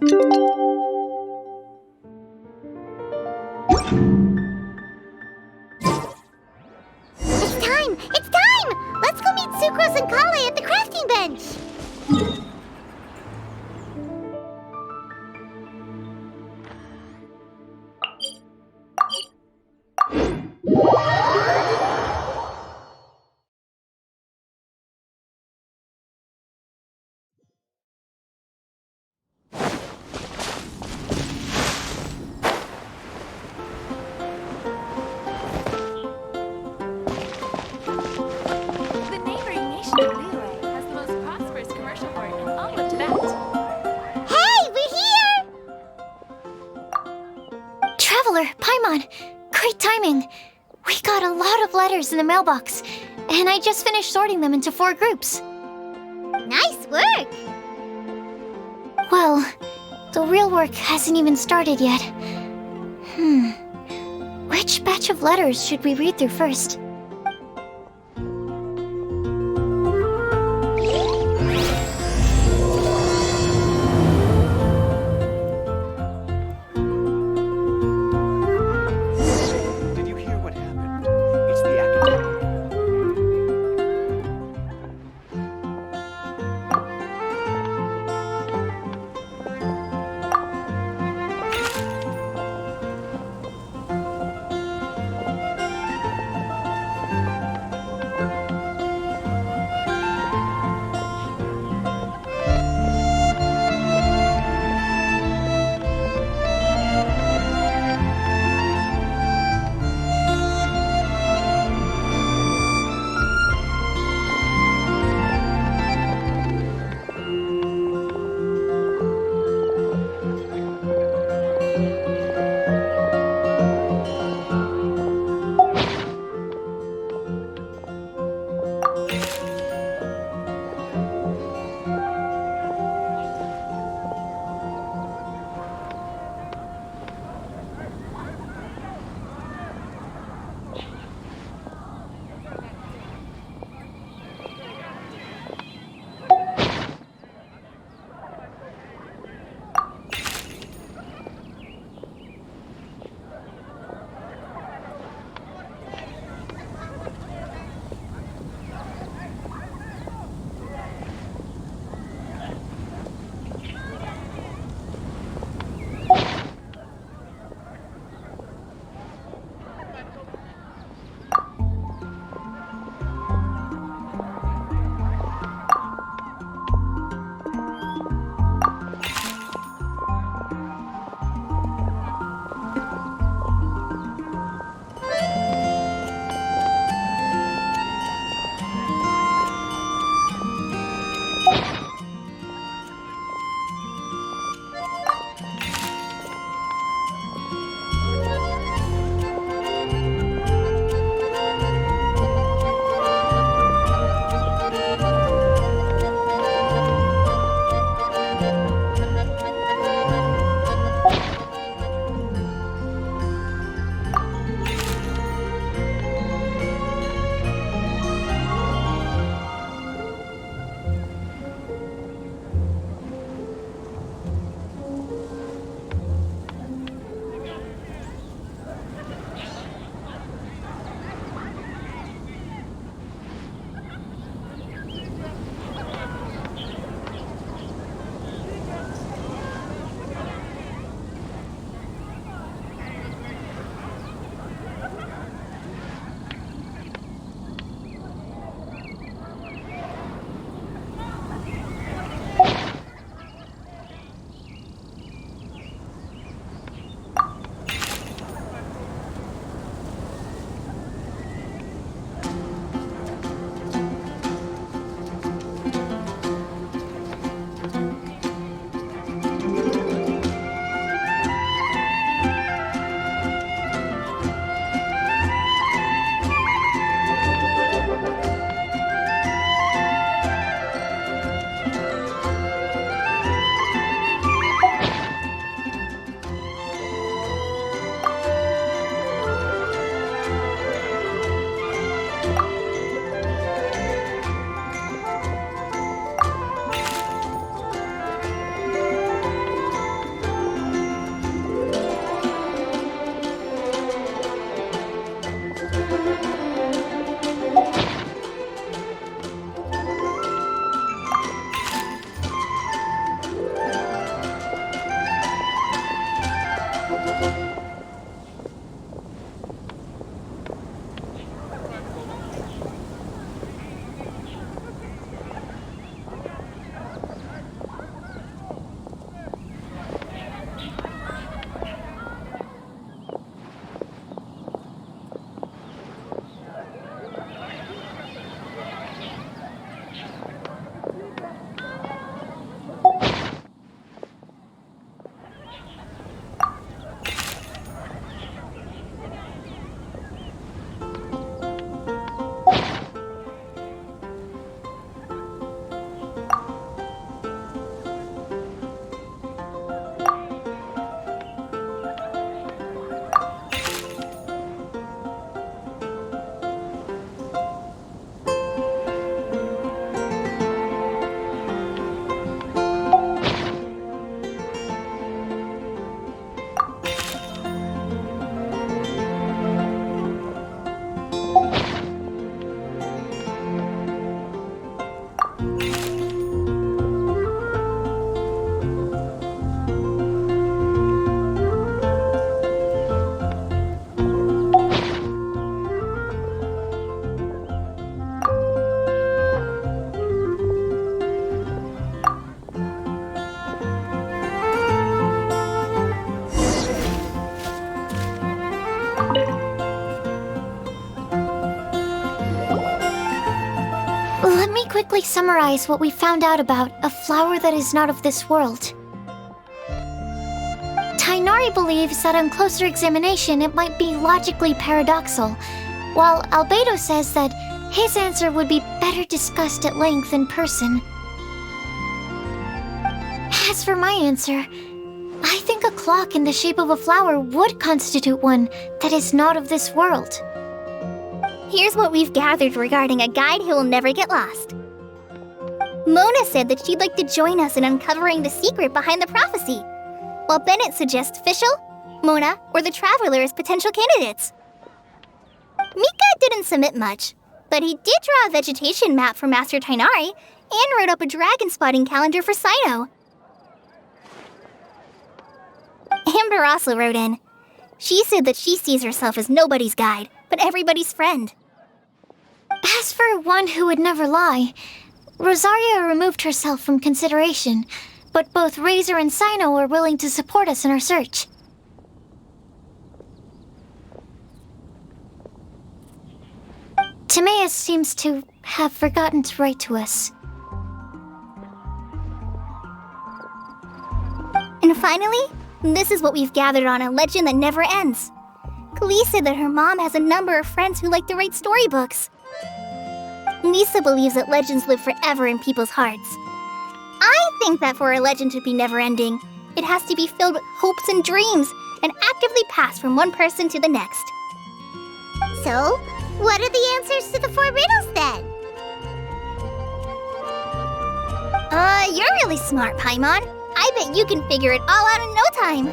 It's time! It's time! Let's go meet Sucrose and Kale at the crafting bench! The neighboring nation of Leroy has the most prosperous commercial port in all of Tibet. Hey, we're here! Traveler, Paimon, great timing. We got a lot of letters in the mailbox, and I just finished sorting them into 4 groups. Nice work! Well, the real work hasn't even started yet. Which batch of letters should we read through first? Did you hear what happened? It's the academic. quickly summarize what we found out about a flower that is not of this world. Tainari believes that on closer examination it might be logically paradoxal, while Albedo says that his answer would be better discussed at length in person. As for my answer, I think a clock in the shape of a flower would constitute one that is not of this world. Here's what we've gathered regarding a guide who will never get lost. Mona said that she'd like to join us in uncovering the secret behind the prophecy, while Bennett suggests Fischl, Mona, or the Traveler as potential candidates. Mika didn't submit much, but he did draw a vegetation map for Master Tainari and wrote up a dragon spotting calendar for Sino. Amber also wrote in. She said that she sees herself as nobody's guide, but everybody's friend. As for one who would never lie, Rosaria removed herself from consideration, but both Razor and Sino are willing to support us in our search. Timaeus seems to have forgotten to write to us. And finally, this is what we've gathered on a legend that never ends. Klee said that her mom has a number of friends who like to write storybooks. Lisa believes that legends live forever in people's hearts. I think that for a legend to be never-ending, it has to be filled with hopes and dreams and actively passed from one person to the next. So, what are the answers to the 4 riddles then? You're really smart, Paimon. I bet you can figure it all out in no time.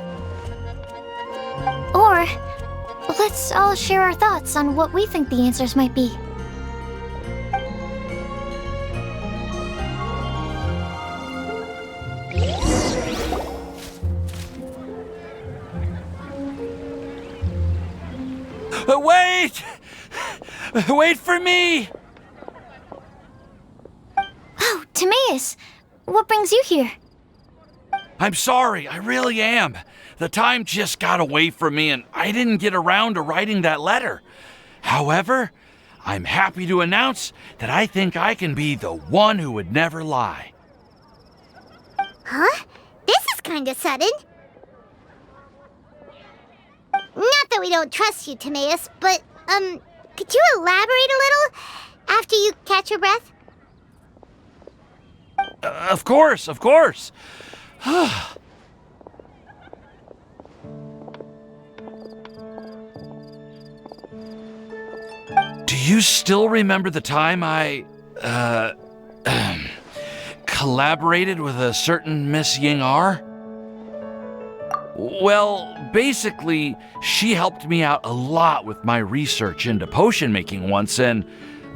Or, let's all share our thoughts on what we think the answers might be. Wait! Wait for me! Oh, Timaeus! What brings you here? I'm sorry, I really am. The time just got away from me and I didn't get around to writing that letter. However, I'm happy to announce that I think I can be the one who would never lie. Huh? This is kinda sudden. Not that we don't trust you, Timaeus, but, could you elaborate a little after you catch your breath? Of course. Do you still remember the time I, collaborated with a certain Miss Ying-R? Well, basically, she helped me out a lot with my research into potion making once, and,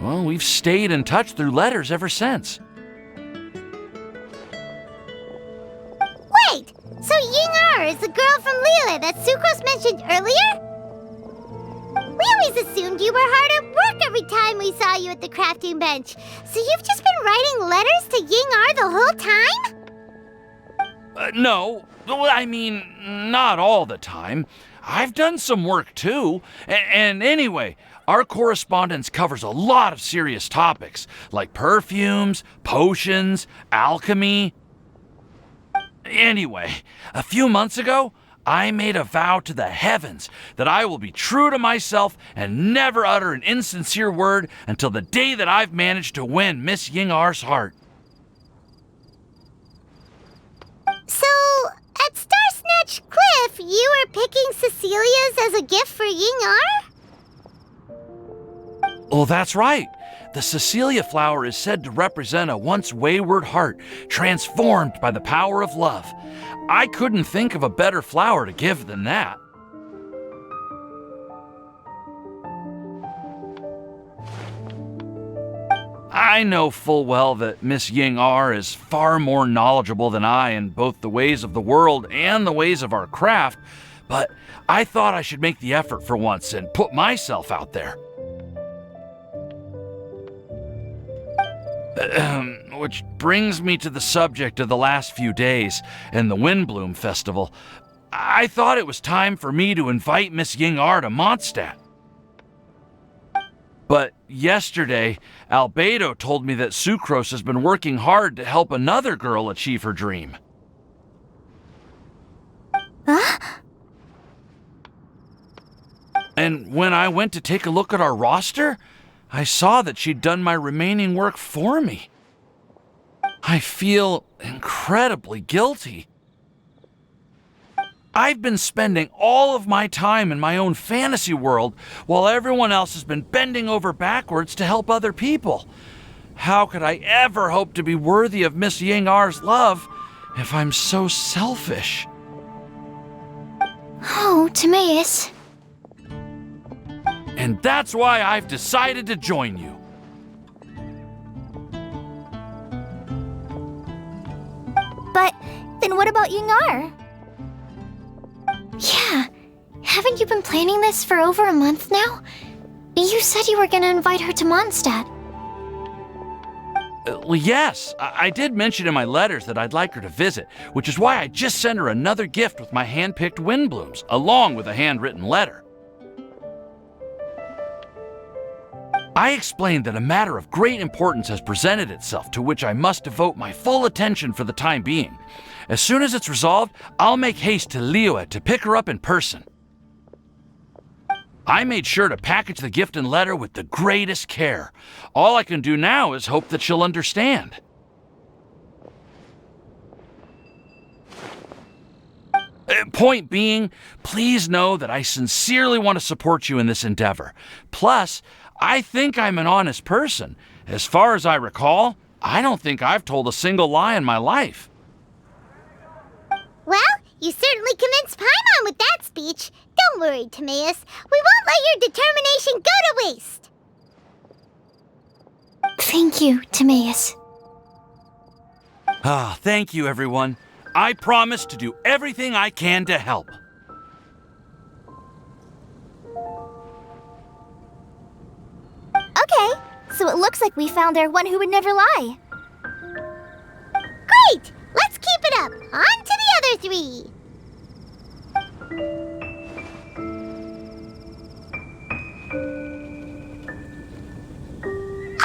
well, we've stayed in touch through letters ever since. Wait! So Ying-R is the girl from Liyue that Sucrose mentioned earlier? We always assumed you were hard at work every time we saw you at the crafting bench. So you've just been writing letters to Ying-R the whole time? No, I mean, not all the time. I've done some work too. And anyway, our correspondence covers a lot of serious topics, like perfumes, potions, alchemy. Anyway, a few months ago, I made a vow to the heavens that I will be true to myself and never utter an insincere word until the day that I've managed to win Miss Ying-R's heart. So, at Star Snatch Cliff, you were picking Cecilia's as a gift for Ying-R? Oh, that's right. The Cecilia flower is said to represent a once wayward heart transformed by the power of love. I couldn't think of a better flower to give than that. I know full well that Miss Ying-R is far more knowledgeable than I in both the ways of the world and the ways of our craft, but I thought I should make the effort for once and put myself out there. Which brings me to the subject of the last few days and the Windblume Festival. I thought it was time for me to invite Miss Ying-R to Mondstadt. But yesterday, Albedo told me that Sucrose has been working hard to help another girl achieve her dream. Huh? And when I went to take a look at our roster, I saw that she'd done my remaining work for me. I feel incredibly guilty. I've been spending all of my time in my own fantasy world while everyone else has been bending over backwards to help other people. How could I ever hope to be worthy of Miss Ying-R's love if I'm so selfish? Oh, Timaeus. And that's why I've decided to join you. But then what about Ying-R? Yeah. Haven't you been planning this for over a month now? You said you were gonna invite her to Mondstadt. Well, yes, I did mention in my letters that I'd like her to visit, which is why I just sent her another gift with my hand-picked Windblooms, along with a handwritten letter. I explained that a matter of great importance has presented itself to which I must devote my full attention for the time being. As soon as it's resolved, I'll make haste to Liyue to pick her up in person. I made sure to package the gift and letter with the greatest care. All I can do now is hope that she'll understand. Point being, please know that I sincerely want to support you in this endeavor. Plus, I think I'm an honest person. As far as I recall, I don't think I've told a single lie in my life. Well, you certainly convinced Paimon with that speech. Don't worry, Timaeus. We won't let your determination go to waste. Thank you, Timaeus. Thank you, everyone. I promise to do everything I can to help. Okay, so it looks like we found our one who would never lie. Great! Let's keep it up. On to the other three.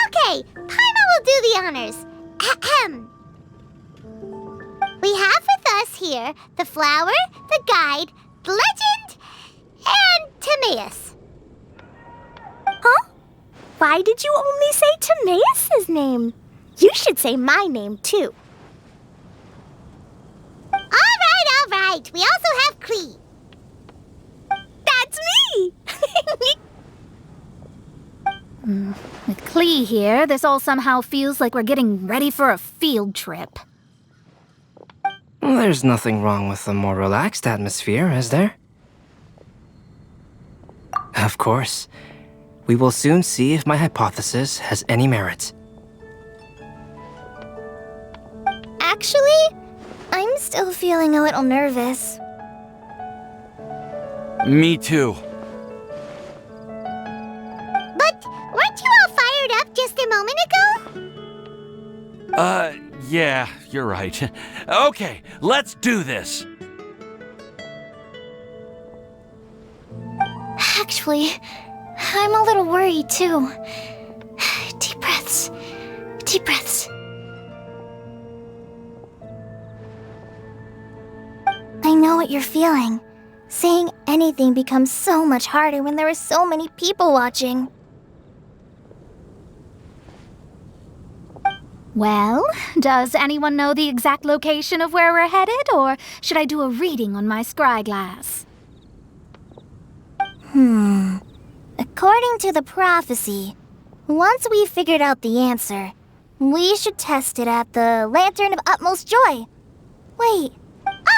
Okay, Paimon will do the honors. Ahem. We have with us here the flower, the guide, the legend, and Timaeus. Huh? Why did you only say Timaeus' name? You should say my name, too. All right. We also have Klee. That's me! With Klee here, this all somehow feels like we're getting ready for a field trip. Well, there's nothing wrong with a more relaxed atmosphere, is there? Of course. We will soon see if my hypothesis has any merit. Actually, I'm still feeling a little nervous. Me too. But weren't you all fired up just a moment ago? Yeah, you're right. Okay, let's do this. Actually, I'm a little worried too. Deep breaths. Deep breaths. I know what you're feeling. Saying anything becomes so much harder when there are so many people watching. Well, does anyone know the exact location of where we're headed, or should I do a reading on my scry glass? According to the prophecy, once we've figured out the answer, we should test it at the Lantern of Utmost Joy. Wait,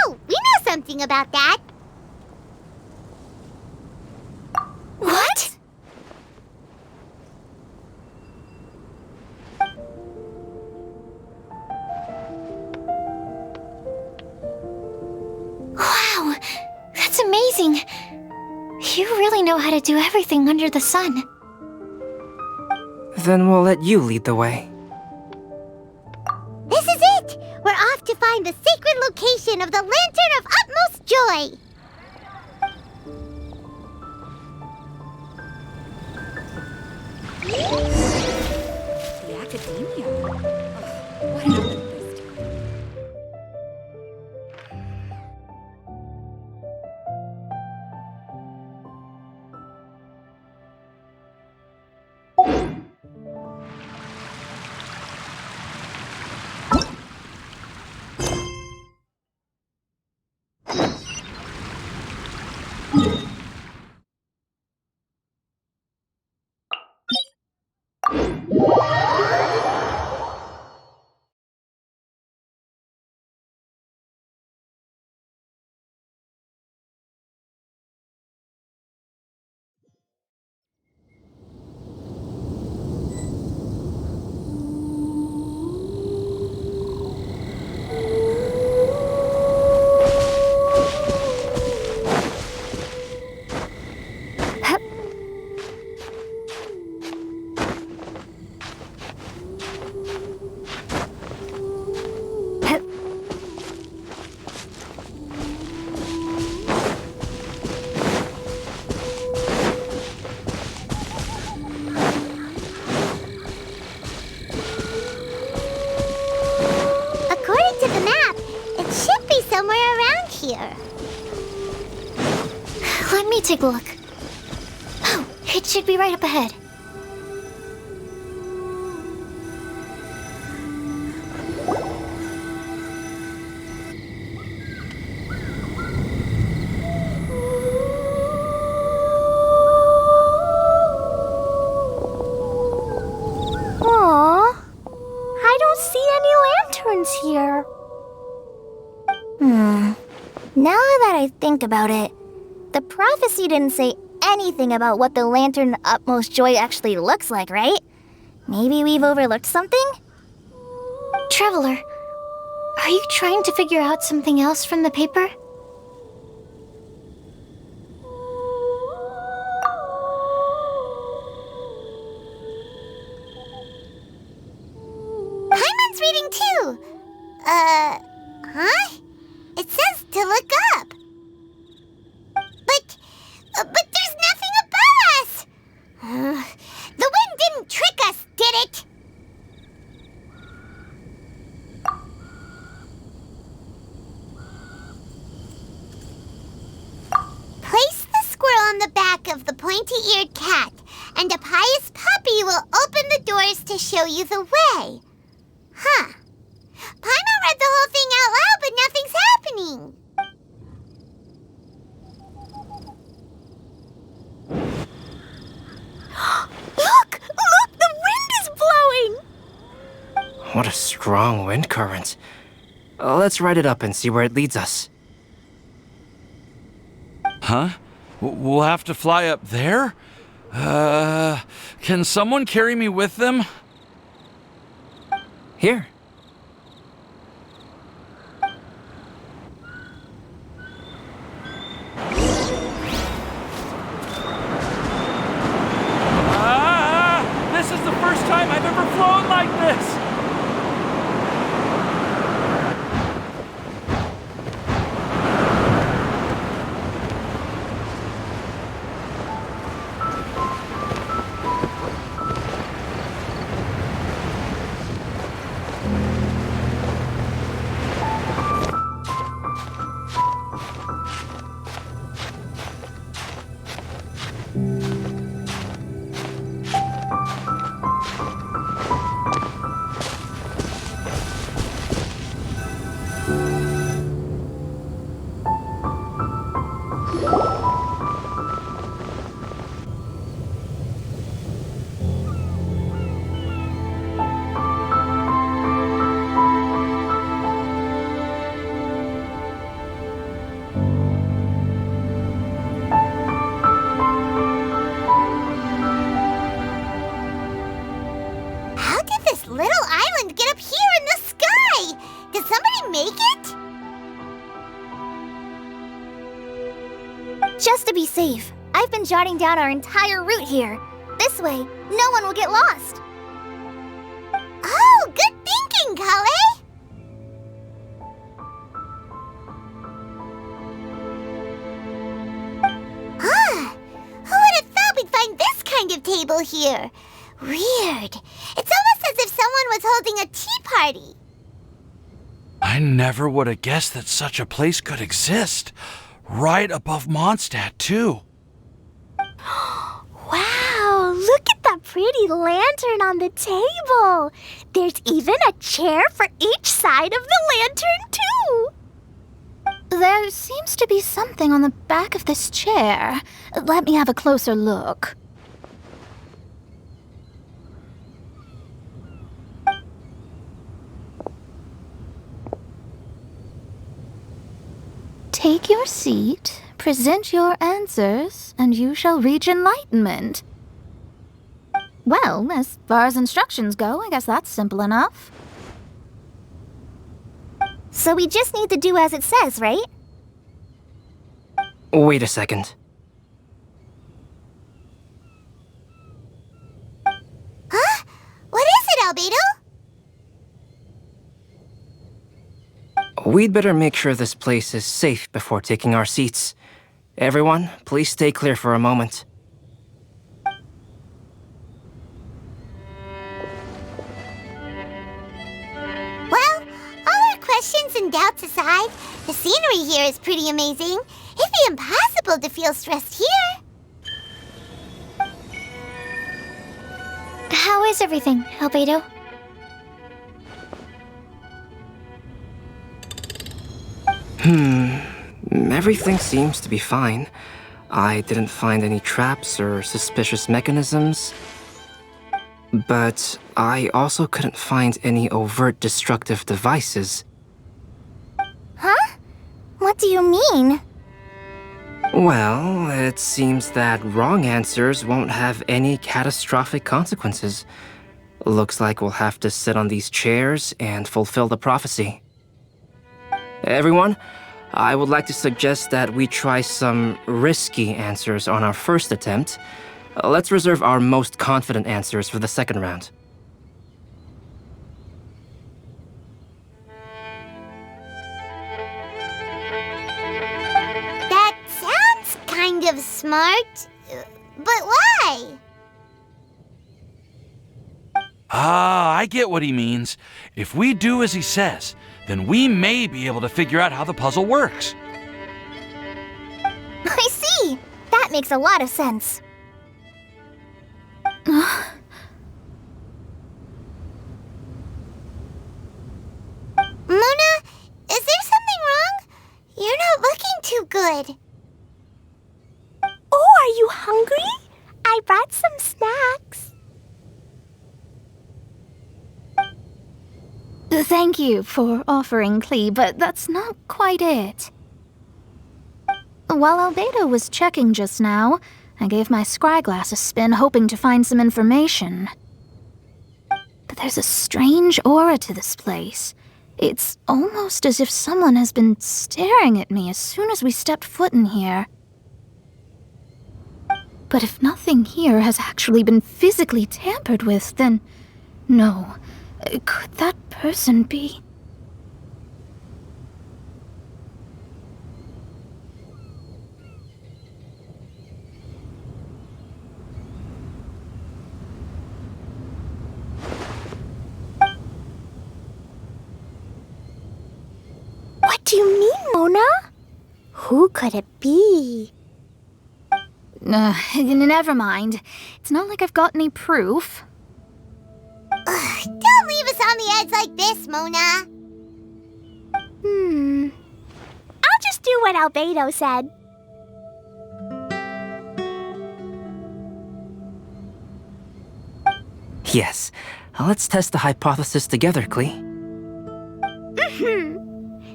Oh, we know something about that. what? Wow, that's amazing. You really know how to do everything under the sun. Then we'll let you lead the way. This is it! We're off to find the sacred location of the Lantern of Utmost Joy. The academia. Ugh, what happened this time? According to the map, it should be somewhere around here. Let me take a look. Oh, it should be right up ahead. Aww. I don't see any lanterns here. Now that I think about it, the prophecy didn't say anything about what the lantern utmost joy actually looks like, right? Maybe we've overlooked something? Traveler, are you trying to figure out something else from the paper? Paimon's reading too. Huh? It says to look up. But there's nothing above us. The wind didn't trick us, did it? Place the squirrel on the back of the pointy-eared cat, and a pious puppy will open the doors to show you the way. Huh. Paimon read the whole thing out loud, but nothing's happening. Look! The wind is blowing! What a strong wind current. Let's ride it up and see where it leads us. Huh? We'll have to fly up there? Can someone carry me with them? Here. This is the first time I've ever flown like this! How did this little island get up here in the sky? Did somebody make it? Just to be safe, I've been jotting down our entire route here. This way, no one will get lost. Oh, good thinking, Kale! Who would have thought we'd find this kind of table here? Weird. It's almost as if someone was holding a tea party. I never would have guessed that such a place could exist. Right above Mondstadt, too. Wow, look at that pretty lantern on the table. There's even a chair for each side of the lantern, too. There seems to be something on the back of this chair. Let me have a closer look. Take your seat, present your answers, and you shall reach enlightenment. Well, as far as instructions go, I guess that's simple enough. So we just need to do as it says, right? Wait a second. Huh? What is it, Albedo? We'd better make sure this place is safe before taking our seats. Everyone, please stay clear for a moment. Well, all our questions and doubts aside, the scenery here is pretty amazing. It'd be impossible to feel stressed here. How is everything, Albedo? Everything seems to be fine. I didn't find any traps or suspicious mechanisms. But I also couldn't find any overt destructive devices. Huh? What do you mean? Well, it seems that wrong answers won't have any catastrophic consequences. Looks like we'll have to sit on these chairs and fulfill the prophecy. Everyone, I would like to suggest that we try some risky answers on our first attempt. Let's reserve our most confident answers for the second round. That sounds kind of smart, but why? Ah, I get what he means. If we do as he says, then we may be able to figure out how the puzzle works. I see! That makes a lot of sense. Mona, is there something wrong? You're not looking too good. Oh, are you hungry? I brought some snacks. Thank you for offering, Klee, but that's not quite it. While Albedo was checking just now, I gave my scryglass a spin hoping to find some information. But there's a strange aura to this place. It's almost as if someone has been staring at me as soon as we stepped foot in here. But if nothing here has actually been physically tampered with, then no. Could that person be? What do you mean, Mona? Who could it be? Never mind. It's not like I've got any proof. Don't leave us on the edge like this, Mona. I'll just do what Albedo said. Yes, let's test the hypothesis together, Klee.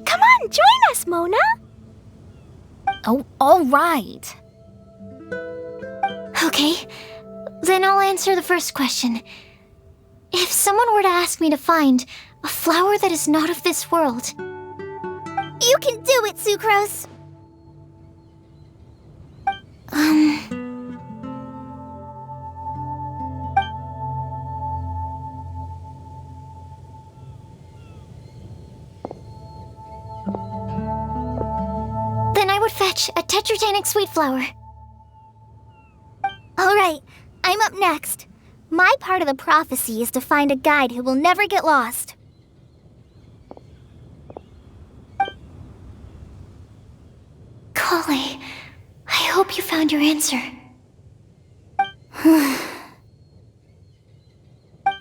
Come on, join us, Mona. Oh, all right. Okay, then I'll answer the first question. If someone were to ask me to find a flower that is not of this world, You can do it, Sucrose! then I would fetch a tetratanic sweet flower. Alright, I'm up next. My part of the prophecy is to find a guide who will never get lost. Collie, I hope you found your answer.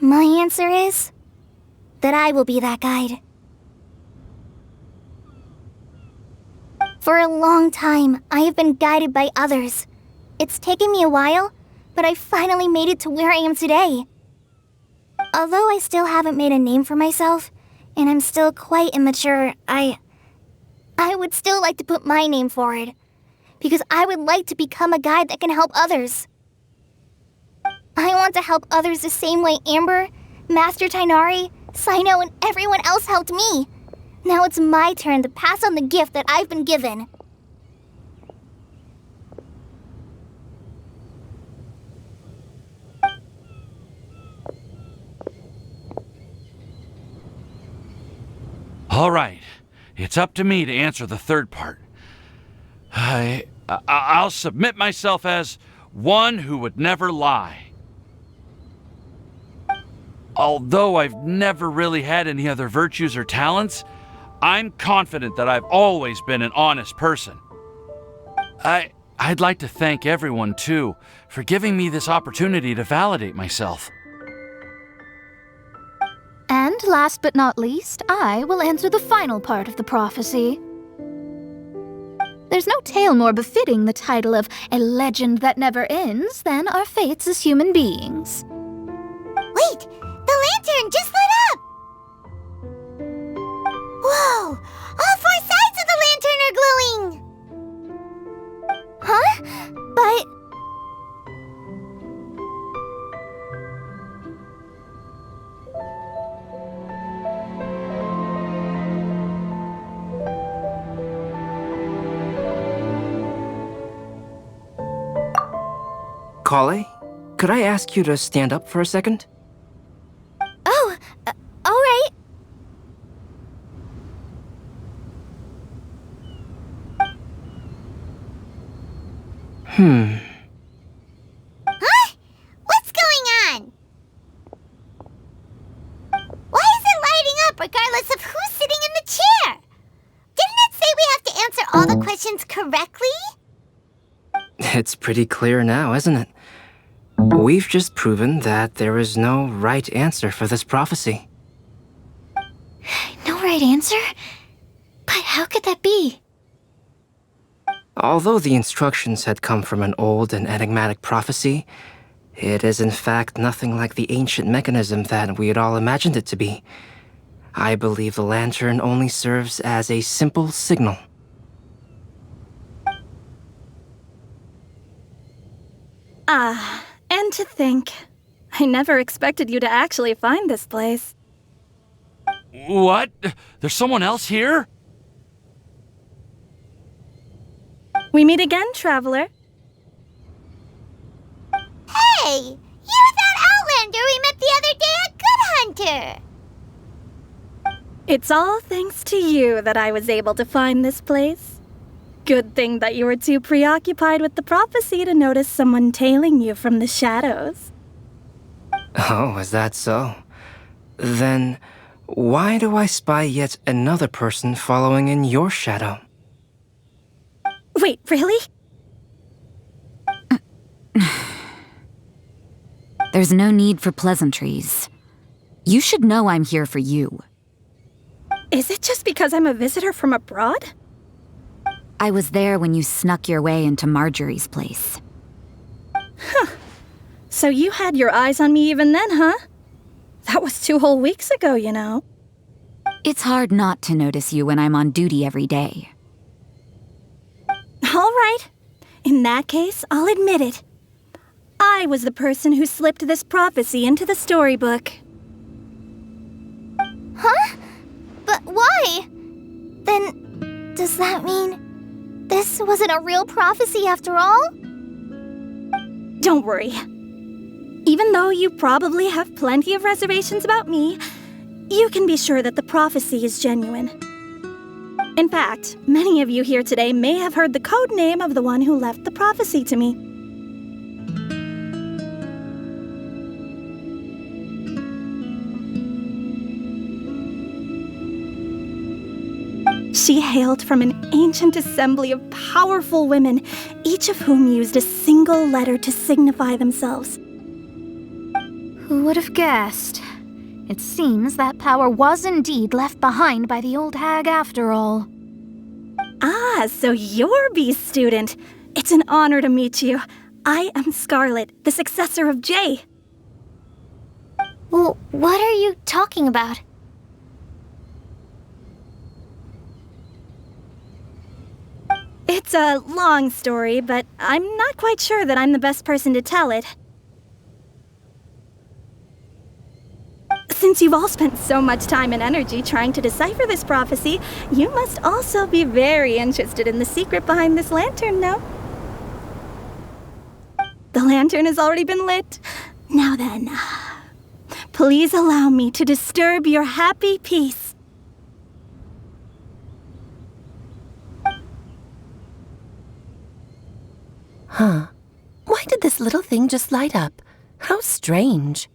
My answer is that I will be that guide. For a long time, I have been guided by others. It's taken me a while, but I finally made it to where I am today. Although I still haven't made a name for myself, and I'm still quite immature, I would still like to put my name forward, because I would like to become a guide that can help others. I want to help others the same way Amber, Master Tainari, Sino, and everyone else helped me. Now it's my turn to pass on the gift that I've been given. All right, it's up to me to answer the third part. I'll submit myself as one who would never lie. Although I've never really had any other virtues or talents, I'm confident that I've always been an honest person. I'd like to thank everyone, too, for giving me this opportunity to validate myself. And last but not least, I will answer the final part of the prophecy. There's no tale more befitting the title of a legend that never ends than our fates as human beings. Wait! The lantern just lit up! Whoa! All 4 sides of the lantern are glowing! Huh? But... Collie, could I ask you to stand up for a second? Oh, all right. Huh? What's going on? Why is it lighting up regardless of who's sitting in the chair? Didn't it say we have to answer all the questions correctly? It's pretty clear now, isn't it? We've just proven that there is no right answer for this prophecy. No right answer? But how could that be? Although the instructions had come from an old and enigmatic prophecy, it is in fact nothing like the ancient mechanism that we had all imagined it to be. I believe the lantern only serves as a simple signal. And to think, I never expected you to actually find this place. What? There's someone else here? We meet again, traveler. Hey! You're that Outlander we met the other day at Good Hunter! It's all thanks to you that I was able to find this place. Good thing that you were too preoccupied with the prophecy to notice someone tailing you from the shadows. Oh, is that so? Then, why do I spy yet another person following in your shadow? Wait, really? There's no need for pleasantries. You should know I'm here for you. Is it just because I'm a visitor from abroad? I was there when you snuck your way into Marjorie's place. So you had your eyes on me even then, huh? That was 2 whole weeks ago, you know. It's hard not to notice you when I'm on duty every day. All right. In that case, I'll admit it. I was the person who slipped this prophecy into the storybook. Huh? But why? Then, does that mean this wasn't a real prophecy after all? Don't worry. Even though you probably have plenty of reservations about me, you can be sure that the prophecy is genuine. In fact, many of you here today may have heard the code name of the one who left the prophecy to me. She hailed from an ancient assembly of powerful women, each of whom used a single letter to signify themselves. Who would have guessed? It seems that power was indeed left behind by the old hag after all. Ah, so you're B's student. It's an honor to meet you. I am Scarlet, the successor of Jay. Well, what are you talking about? It's a long story, but I'm not quite sure that I'm the best person to tell it. Since you've all spent so much time and energy trying to decipher this prophecy, you must also be very interested in the secret behind this lantern, no? The lantern has already been lit. Now then, please allow me to disturb your happy peace. Huh. Why did this little thing just light up? How strange.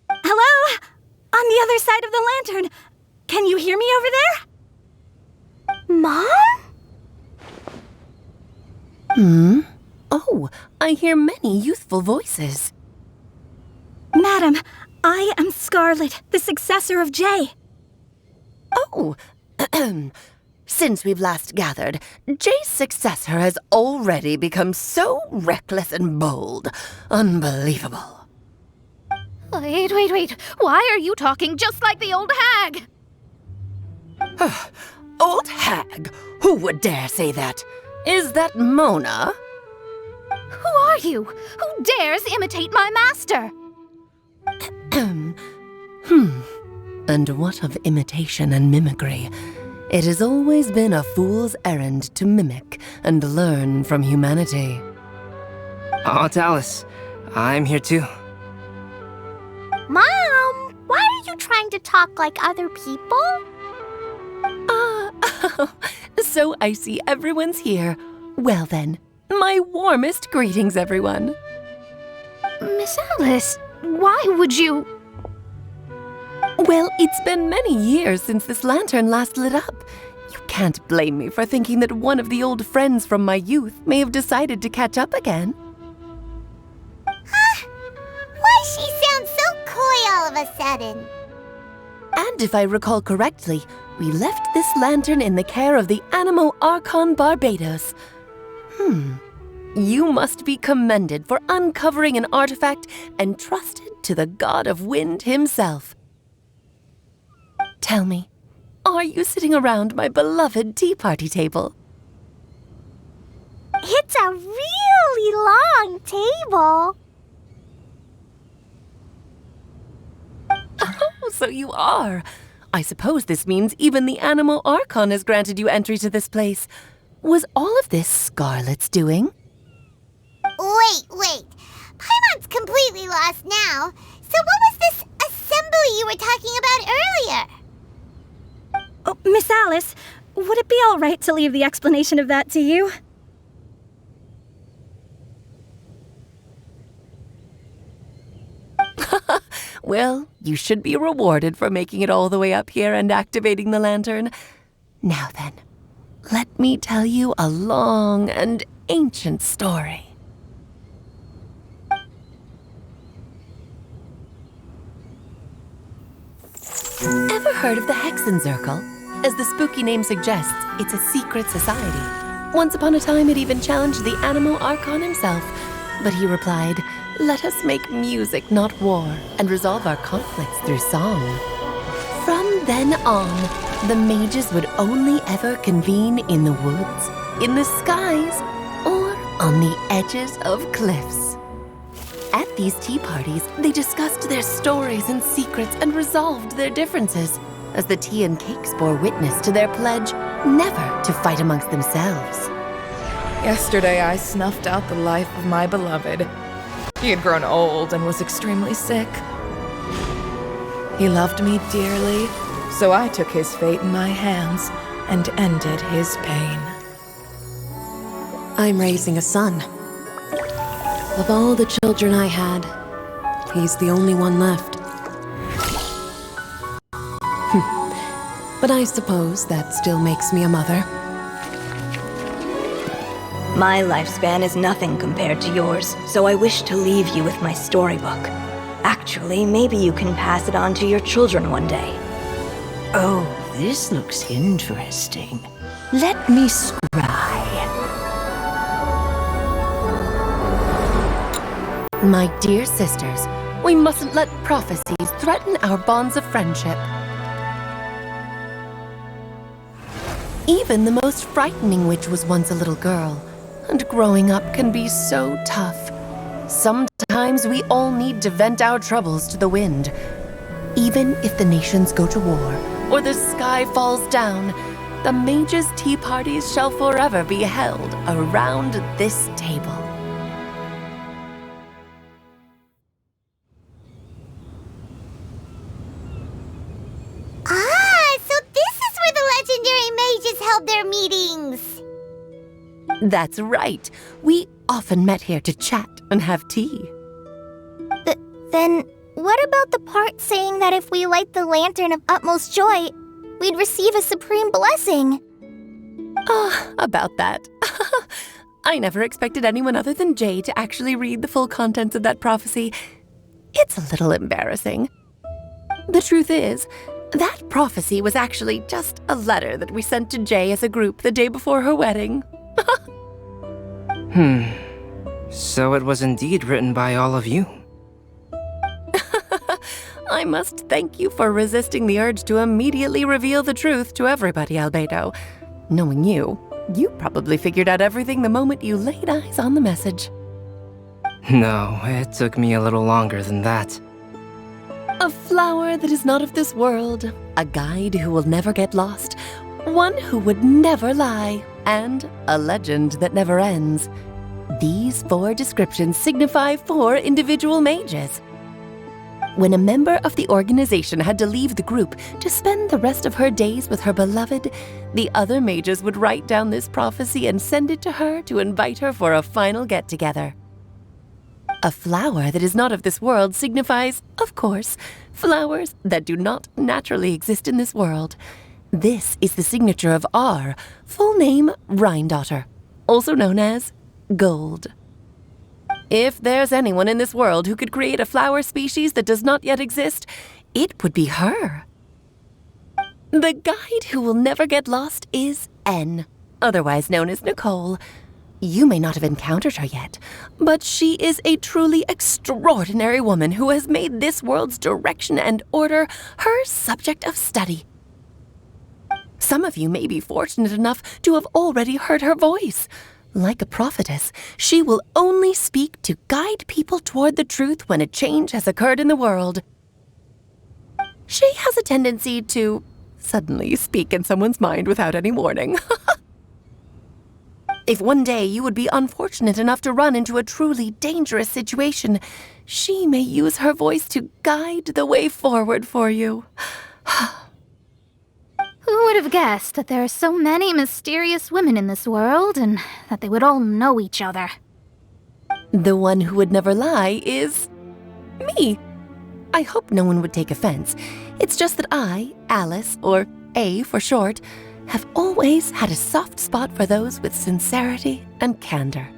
Hello? On the other side of the lantern. Can you hear me over there? Mom? Oh, I hear many youthful voices. Madam, I am Scarlet, the successor of Jay. Oh, since we've last gathered, Jay's successor has already become so reckless and bold. Unbelievable. Wait. Why are you talking just like the old hag? Old hag? Who would dare say that? Is that Mona? Who are you? Who dares imitate my master? And what of imitation and mimicry? It has always been a fool's errand to mimic and learn from humanity. Aunt Alice, I'm here too. Mom, why are you trying to talk like other people? So I see everyone's here. Well then, my warmest greetings, everyone. Miss Alice, why would you... Well, it's been many years since this lantern last lit up. You can't blame me for thinking that one of the old friends from my youth may have decided to catch up again. Why she sounds so coy all of a sudden? And if I recall correctly, we left this lantern in the care of the Animo Archon Barbados. You must be commended for uncovering an artifact entrusted to the god of wind himself. Tell me, are you sitting around my beloved tea party table? It's a really long table. Oh, so you are. I suppose this means even the Animo Archon has granted you entry to this place. Was all of this Scarlet's doing? Wait. Paimon's completely lost now. So what was this assembly you were talking about earlier? Oh, Miss Alice, would it be all right to leave the explanation of that to you? Well, you should be rewarded for making it all the way up here and activating the lantern. Now then, let me tell you a long and ancient story. Ever heard of the Hexenzirkel? As the spooky name suggests, it's a secret society. Once upon a time, it even challenged the Animo Archon himself. But he replied, "Let us make music, not war, and resolve our conflicts through song." From then on, the mages would only ever convene in the woods, in the skies, or on the edges of cliffs. At these tea parties, they discussed their stories and secrets and resolved their differences, as the tea and cakes bore witness to their pledge never to fight amongst themselves. Yesterday I snuffed out the life of my beloved. He had grown old and was extremely sick. He loved me dearly, so I took his fate in my hands and ended his pain. I'm raising a son. Of all the children I had, he's the only one left. but I suppose that still makes me a mother. My lifespan is nothing compared to yours, so I wish to leave you with my storybook. Actually, maybe you can pass it on to your children one day. Oh, this looks interesting. Let me scry. My dear sisters, we mustn't let prophecies threaten our bonds of friendship. Even the most frightening witch was once a little girl, and growing up can be so tough. Sometimes we all need to vent our troubles to the wind. Even if the nations go to war, or the sky falls down, the mages' tea parties shall forever be held around this table. So this is where the legendary mages held their meetings. That's right. We often met here to chat and have tea. Then, what about the part saying that if we light the lantern of utmost joy, we'd receive a supreme blessing? About that. I never expected anyone other than Jay to actually read the full contents of that prophecy. It's a little embarrassing. The truth is, that prophecy was actually just a letter that we sent to Jay as a group the day before her wedding. So it was indeed written by all of you. I must thank you for resisting the urge to immediately reveal the truth to everybody, Albedo. Knowing you, you probably figured out everything the moment you laid eyes on the message. No, it took me a little longer than that. A flower that is not of this world, a guide who will never get lost, one who would never lie, and a legend that never ends. These 4 descriptions signify 4 individual mages. When a member of the organization had to leave the group to spend the rest of her days with her beloved, the other mages would write down this prophecy and send it to her to invite her for a final get-together. A flower that is not of this world signifies, of course, flowers that do not naturally exist in this world. This is the signature of our full name, Rhindaughter, also known as Gold. If there's anyone in this world who could create a flower species that does not yet exist, it would be her. The guide who will never get lost is N, otherwise known as Nicole. You may not have encountered her yet, but she is a truly extraordinary woman who has made this world's direction and order her subject of study. Some of you may be fortunate enough to have already heard her voice. Like a prophetess, she will only speak to guide people toward the truth when a change has occurred in the world. She has a tendency to suddenly speak in someone's mind without any warning. If one day you would be unfortunate enough to run into a truly dangerous situation, she may use her voice to guide the way forward for you. Who would have guessed that there are so many mysterious women in this world, and that they would all know each other? The one who would never lie is me. I hope no one would take offense. It's just that I, Alice, or A for short, have always had a soft spot for those with sincerity and candor.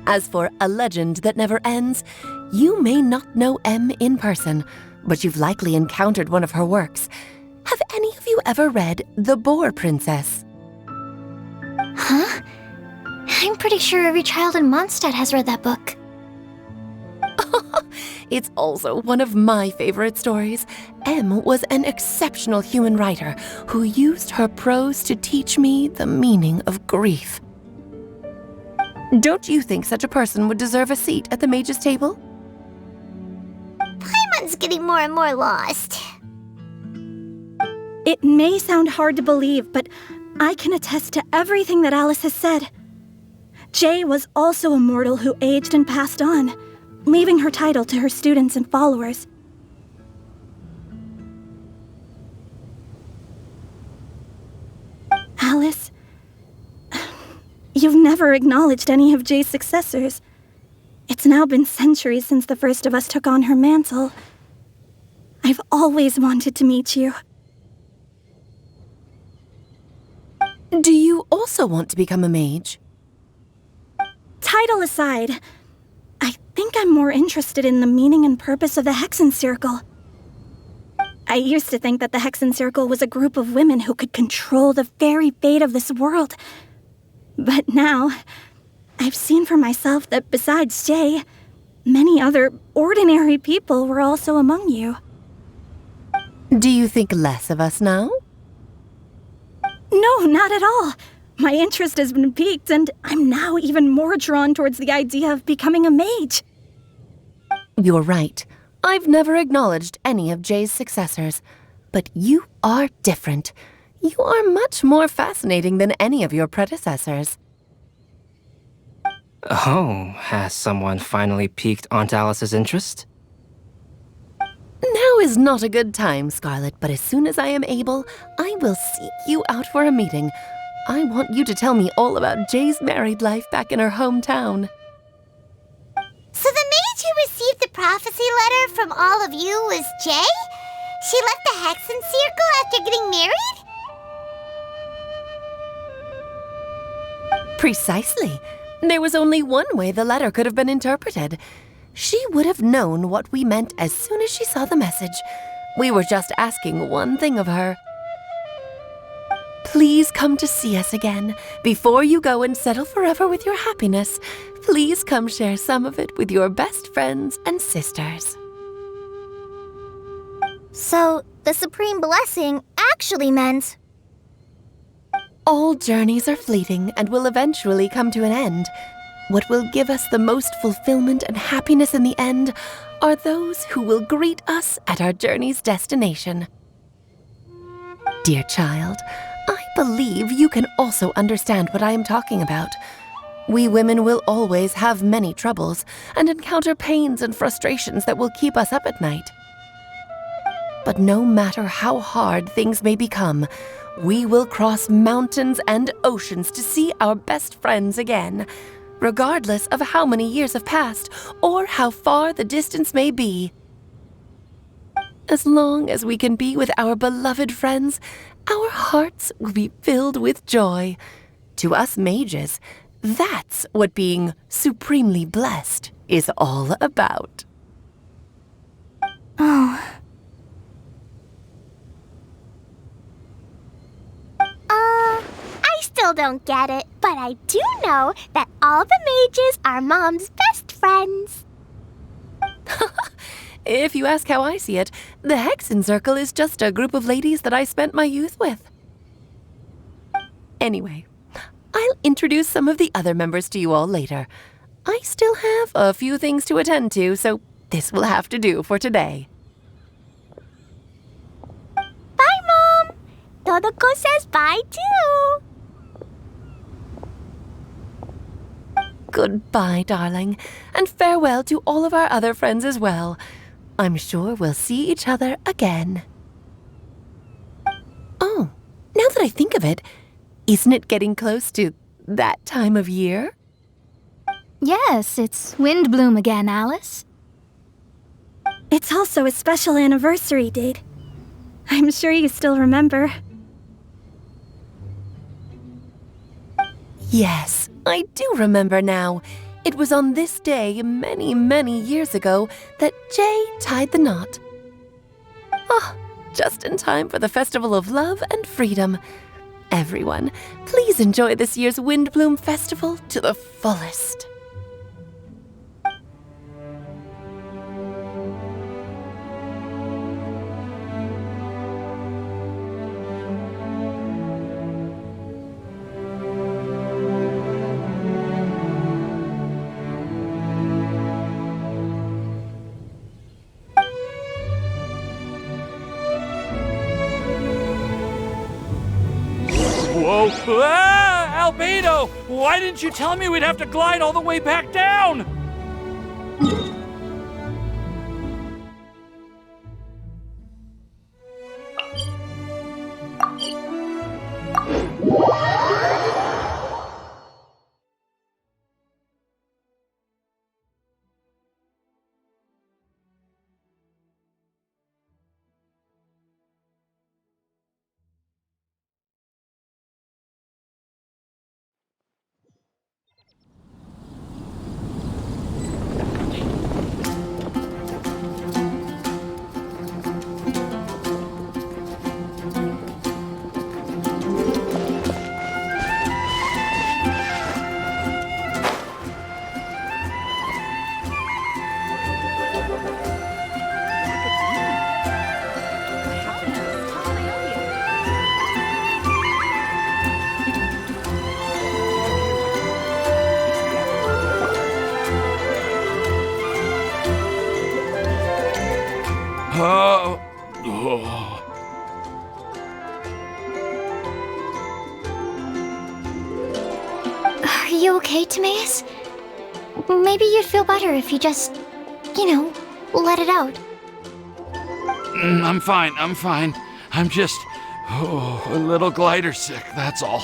As for a legend that never ends, you may not know M in person, but you've likely encountered one of her works. Have any of you ever read The Boar Princess? Huh? I'm pretty sure every child in Mondstadt has read that book. It's also one of my favorite stories. M was an exceptional human writer who used her prose to teach me the meaning of grief. Don't you think such a person would deserve a seat at the mage's table? Paimon's getting more and more lost. It may sound hard to believe, but I can attest to everything that Alice has said. Jay was also a mortal who aged and passed on, leaving her title to her students and followers. Alice, you've never acknowledged any of Jay's successors. It's now been centuries since the first of us took on her mantle. I've always wanted to meet you. Do you also want to become a mage? Title aside, I think I'm more interested in the meaning and purpose of the Hexen Circle. I used to think that the Hexen Circle was a group of women who could control the very fate of this world. But now, I've seen for myself that besides Jay, many other ordinary people were also among you. Do you think less of us now? No, not at all. My interest has been piqued, and I'm now even more drawn towards the idea of becoming a mage. You're right. I've never acknowledged any of Jay's successors. But you are different. You are much more fascinating than any of your predecessors. Oh, has someone finally piqued Aunt Alice's interest? Now is not a good time, Scarlet, but as soon as I am able, I will seek you out for a meeting. I want you to tell me all about Jay's married life back in her hometown. So the mage who received the prophecy letter from all of you was Jay? She left the Hexen Circle after getting married? Precisely. There was only one way the letter could have been interpreted. She would have known what we meant as soon as she saw the message. We were just asking one thing of her. Please come to see us again. Before you go and settle forever with your happiness, please come share some of it with your best friends and sisters. So, the Supreme Blessing actually meant... All journeys are fleeting and will eventually come to an end. What will give us the most fulfillment and happiness in the end are those who will greet us at our journey's destination. Dear child, I believe you can also understand what I am talking about. We women will always have many troubles and encounter pains and frustrations that will keep us up at night. But no matter how hard things may become, we will cross mountains and oceans to see our best friends again, regardless of how many years have passed or how far the distance may be. As long as we can be with our beloved friends, our hearts will be filled with joy. To us mages, that's what being supremely blessed is all about. Oh. I still don't get it, but I do know that all the mages are Mom's best friends. If you ask how I see it, the Hexen Circle is just a group of ladies that I spent my youth with. Anyway, I'll introduce some of the other members to you all later. I still have a few things to attend to, so this will have to do for today. Bye, Mom! Todoko says bye, too! Goodbye, darling, and farewell to all of our other friends as well. I'm sure we'll see each other again. Oh, now that I think of it, isn't it getting close to that time of year? Yes, it's Windblume again, Alice. It's also a special anniversary date. I'm sure you still remember. Yes, I do remember now. It was on this day many, many years ago that Jay tied the knot. Ah, just in time for the Festival of Love and Freedom. Everyone, please enjoy this year's Windblume Festival to the fullest. Whoa! Ah! Albedo! Why didn't you tell me we'd have to glide all the way back down? you okay, Timaeus? Maybe you'd feel better if you just, let it out. I'm fine. I'm just a little glider sick, that's all.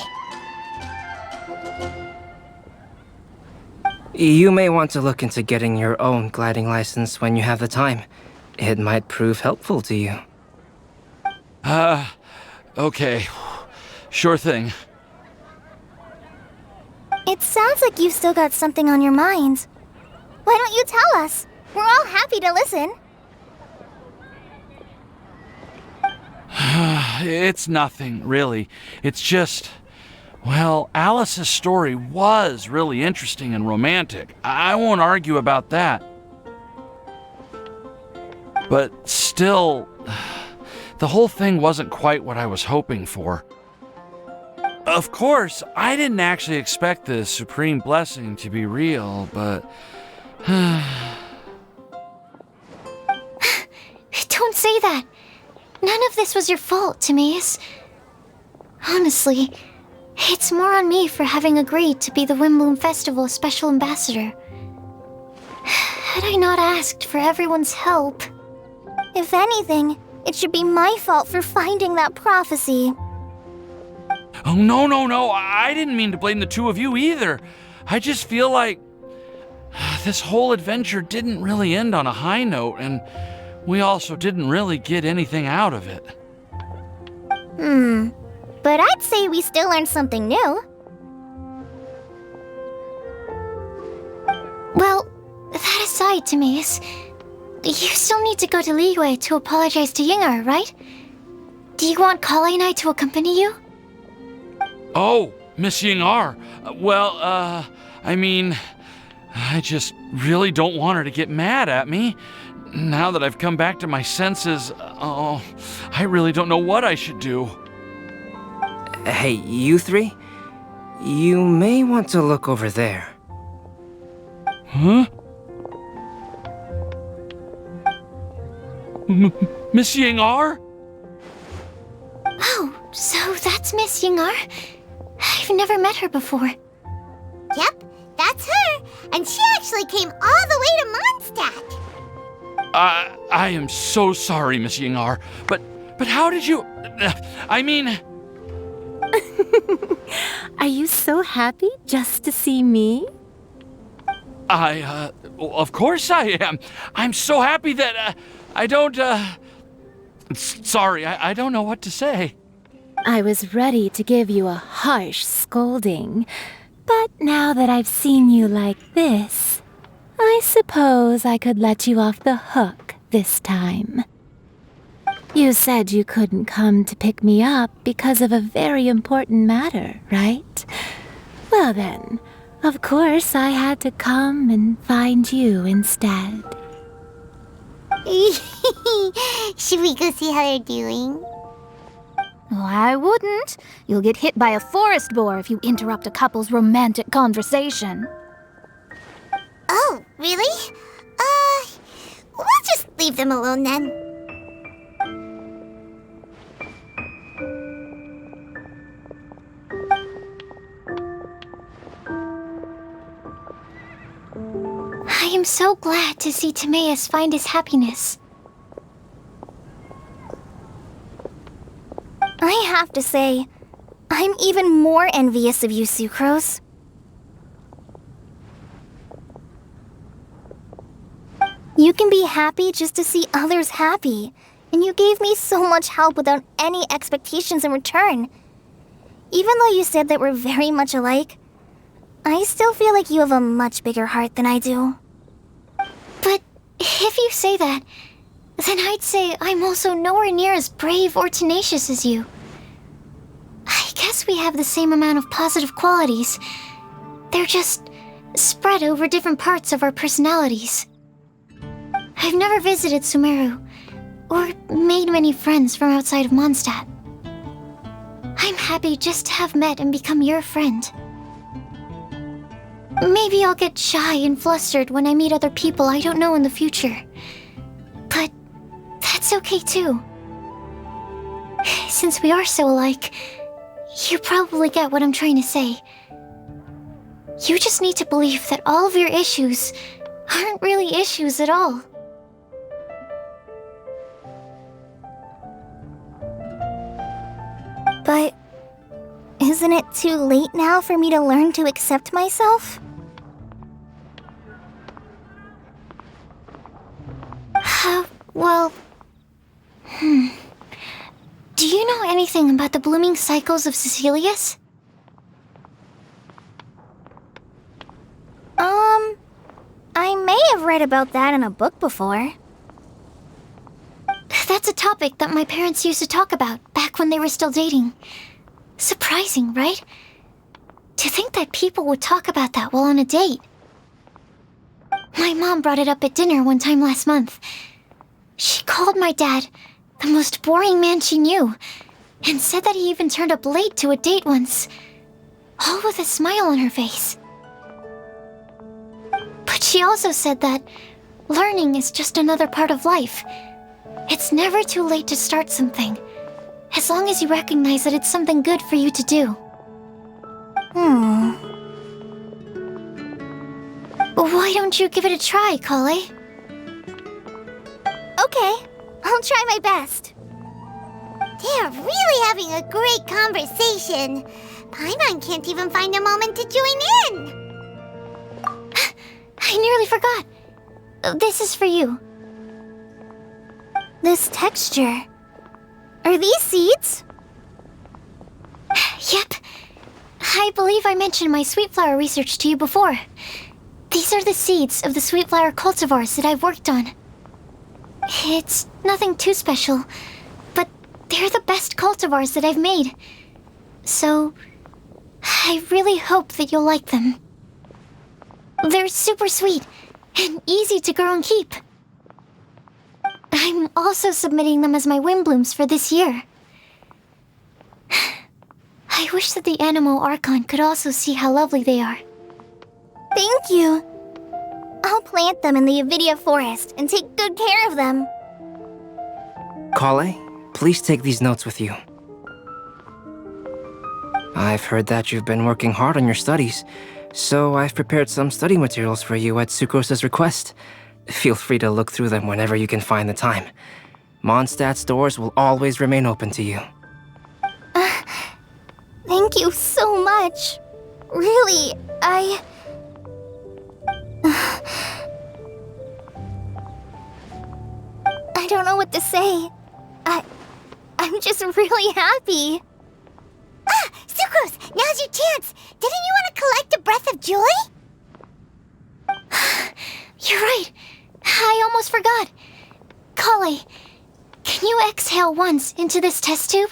You may want to look into getting your own gliding license when you have the time. It might prove helpful to you. Okay. Sure thing. It sounds like you've still got something on your mind. Why don't you tell us? We're all happy to listen. It's nothing, really. It's just... Well, Alice's story was really interesting and romantic. I won't argue about that. But still, the whole thing wasn't quite what I was hoping for. Of course, I didn't actually expect the supreme blessing to be real, but... Don't say that. None of this was your fault, Timaeus. Honestly, it's more on me for having agreed to be the Windblume Festival Special Ambassador. Had I not asked for everyone's help... If anything, it should be my fault for finding that prophecy. Oh, no. I didn't mean to blame the two of you either. I just feel like this whole adventure didn't really end on a high note, and we also didn't really get anything out of it. But I'd say we still learned something new. Well, that aside, Timaeus, you still need to go to Liyue to apologize to Yingar, right? Do you want Kale and I to accompany you? Oh, Miss Yingar. Well, I mean, I just really don't want her to get mad at me. Now that I've come back to my senses, I really don't know what I should do. Hey, you three? You may want to look over there. Huh? Miss Yingar? Oh, so that's Miss Yingar? I've never met her before. Yep, that's her. And she actually came all the way to Mondstadt. I am so sorry, Miss Yingar, but how did you... I mean... Are you so happy just to see me? Of course I am. I'm so happy that, I don't, sorry, I don't know what to say. I was ready to give you a harsh scolding, but now that I've seen you like this, I suppose I could let you off the hook this time. You said you couldn't come to pick me up because of a very important matter, right? Well then, of course I had to come and find you instead. Should we go see how they're doing? I wouldn't. You'll get hit by a forest boar if you interrupt a couple's romantic conversation. Oh, really? We'll just leave them alone then. I am so glad to see Timaeus find his happiness. I have to say, I'm even more envious of you, Sucrose. You can be happy just to see others happy, and you gave me so much help without any expectations in return. Even though you said that we're very much alike, I still feel like you have a much bigger heart than I do. But if you say that, then I'd say I'm also nowhere near as brave or tenacious as you. I guess we have the same amount of positive qualities. They're just spread over different parts of our personalities. I've never visited Sumeru, or made many friends from outside of Mondstadt. I'm happy just to have met and become your friend. Maybe I'll get shy and flustered when I meet other people I don't know in the future. But that's okay too. Since we are so alike, you probably get what I'm trying to say. You just need to believe that all of your issues aren't really issues at all. But isn't it too late now for me to learn to accept myself? Well... Do you know anything about the blooming cycles of Cecilius? I may have read about that in a book before. That's a topic that my parents used to talk about back when they were still dating. Surprising, right? To think that people would talk about that while on a date. My mom brought it up at dinner one time last month. She called my dad the most boring man she knew, and said that he even turned up late to a date once, all with a smile on her face. But she also said that learning is just another part of life. It's never too late to start something, as long as you recognize that it's something good for you to do. Why don't you give it a try, Kale? Okay, I'll try my best. They're really having a great conversation. Paimon can't even find a moment to join in. I nearly forgot. This is for you. This texture. Are these seeds? Yep. I believe I mentioned my sweet flower research to you before. These are the seeds of the sweet flower cultivars that I've worked on. It's nothing too special, but they're the best cultivars that I've made. So, I really hope that you'll like them. They're super sweet and easy to grow and keep. I'm also submitting them as my Windblooms for this year. I wish that the Anemo Archon could also see how lovely they are. Thank you. I'll plant them in the Avidia forest and take good care of them. Kale, please take these notes with you. I've heard that you've been working hard on your studies, so I've prepared some study materials for you at Sucrose's request. Feel free to look through them whenever you can find the time. Mondstadt's doors will always remain open to you. Thank you so much. Really, I don't know what to say. I'm just really happy. Sucrose, now's your chance. Didn't you want to collect a breath of joy? You're right. I almost forgot. Kale, can you exhale once into this test tube?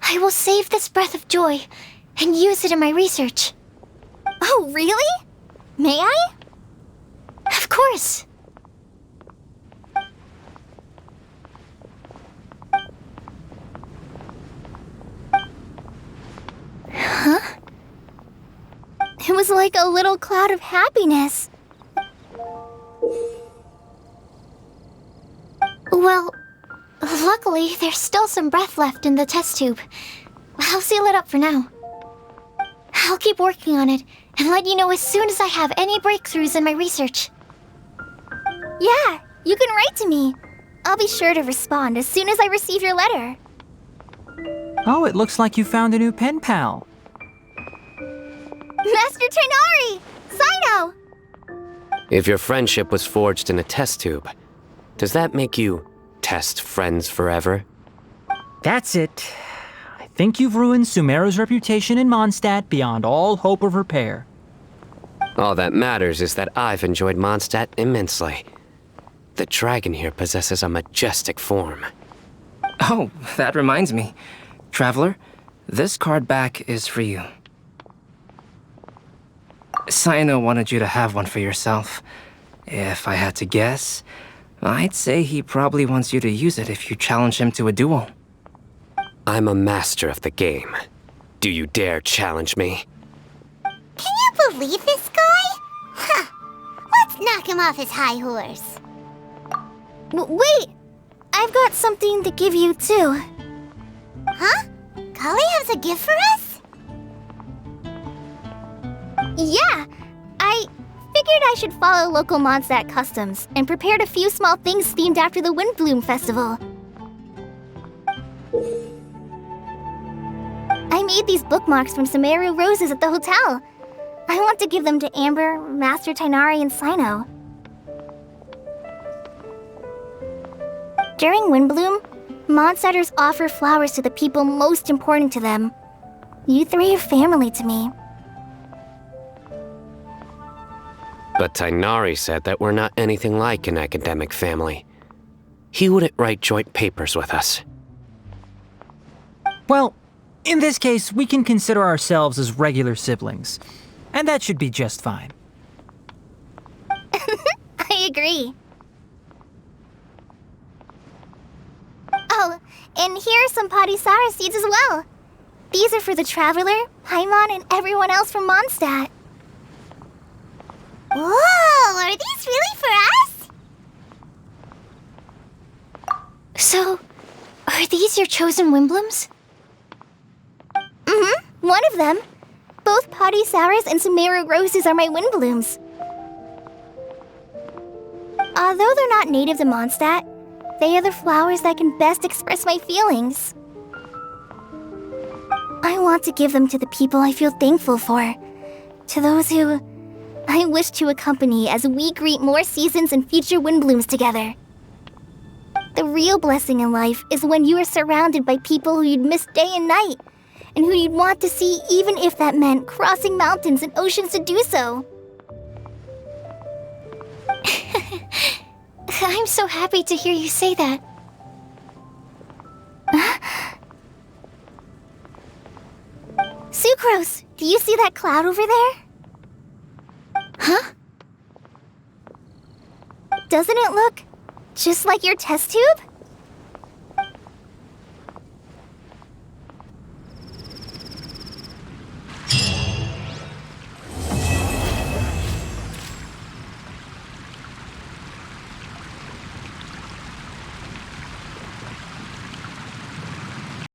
I will save this breath of joy and use it in my research. Oh, really? May I? Of course. Huh? It was like a little cloud of happiness. Well, luckily, there's still some breath left in the test tube. I'll seal it up for now. I'll keep working on it and let you know as soon as I have any breakthroughs in my research. Yeah, you can write to me. I'll be sure to respond as soon as I receive your letter. Oh, it looks like you found a new pen pal. Master Tighnari! Cyno! If your friendship was forged in a test tube, does that make you test friends forever? That's it. I think you've ruined Sumeru's reputation in Mondstadt beyond all hope of repair. All that matters is that I've enjoyed Mondstadt immensely. The dragon here possesses a majestic form. Oh, that reminds me. Traveler, this card back is for you. Cyno wanted you to have one for yourself. If I had to guess, I'd say he probably wants you to use it if you challenge him to a duel. I'm a master of the game. Do you dare challenge me? Can you believe this guy? Huh. Let's knock him off his high horse. Wait! I've got something to give you, too. Huh? Kale has a gift for us? Yeah, I figured I should follow local Mondstadt customs and prepared a few small things themed after the Windblume festival. I made these bookmarks from Sumeru roses at the hotel. I want to give them to Amber, Master Tighnari, and Sino. During Windblume, Mondstadters offer flowers to the people most important to them. You three are family to me. But Tighnari said that we're not anything like an academic family. He wouldn't write joint papers with us. Well, in this case, we can consider ourselves as regular siblings. And that should be just fine. I agree. Oh, and here are some Padisara seeds as well. These are for the Traveler, Paimon, and everyone else from Mondstadt. Whoa, are these really for us? So, are these your chosen Windblooms? Mm-hmm, one of them. Both Padisauras and Sumeru roses are my Windblooms. Although they're not native to Mondstadt, they are the flowers that can best express my feelings. I want to give them to the people I feel thankful for. To those who I wish to accompany as we greet more seasons and future Windblooms together. The real blessing in life is when you are surrounded by people who you'd miss day and night, and who you'd want to see even if that meant crossing mountains and oceans to do so. I'm so happy to hear you say that. Sucrose, do you see that cloud over there? Huh? Doesn't it look just like your test tube?